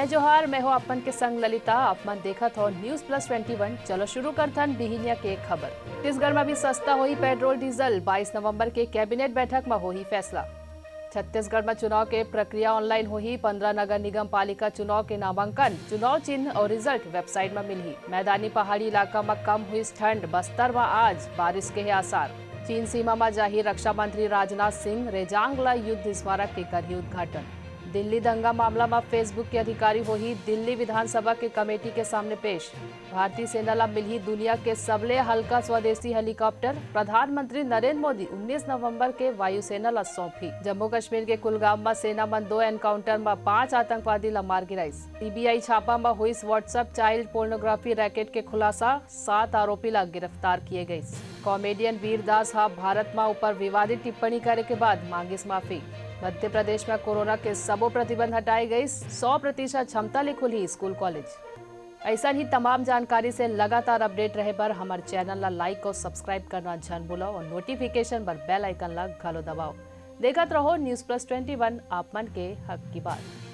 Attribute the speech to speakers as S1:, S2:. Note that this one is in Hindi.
S1: जय जोहार। मैं हो अपन के संग ललिता। अपन देखत हो News+21। चलो शुरू करथन बिहिनिया के खबर। छत्तीसगढ़ में भी सस्ता होई पेट्रोल डीजल। 22 नवंबर के कैबिनेट बैठक में होई फैसला। छत्तीसगढ़ में चुनाव के प्रक्रिया ऑनलाइन होई। 15 नगर निगम पालिका चुनाव के नामांकन, चुनाव चिन्ह और रिजल्ट वेबसाइट में मिली। मैदानी पहाड़ी इलाका में कम हुई ठंड। बस्तर में आज बारिश के आसार। चीन सीमा में जाहिर रक्षा मंत्री राजनाथ सिंह रेजांगला युद्ध स्मारक के करी उद्घाटन। दिल्ली दंगा मामला में फेसबुक के अधिकारी होही दिल्ली विधानसभा के कमेटी के सामने पेश। भारतीय सेना ला मिली दुनिया के सबले हल्का स्वदेशी हेलीकॉप्टर। प्रधानमंत्री नरेंद्र मोदी 19 नवंबर के वायुसेना ला सौंपी। जम्मू कश्मीर के कुलगाम में सेना मन 2 एनकाउंटर में 5 आतंकवादी ला मार गिराइस। सीबीआई छापा में हुई व्हाट्सएप चाइल्ड पोर्नोग्राफी रैकेट के खुलासा। 7 आरोपी ला गिरफ्तार किए गए। कॉमेडियन वीरदास हा भारत में ऊपर विवादित टिप्पणी करे के बाद मांगिस माफी। मध्य प्रदेश में कोरोना के सबो प्रतिबंध हटाए गई। 100% क्षमता ले खुली स्कूल कॉलेज। ऐसा ही तमाम जानकारी से लगातार अपडेट रहे पर हमारे चैनल ला लाइक और सब्सक्राइब करना झन भूलो और नोटिफिकेशन पर बेल आइकन ला घालो दबाओ। देखत रहो News+21 आप मन के हक की बात।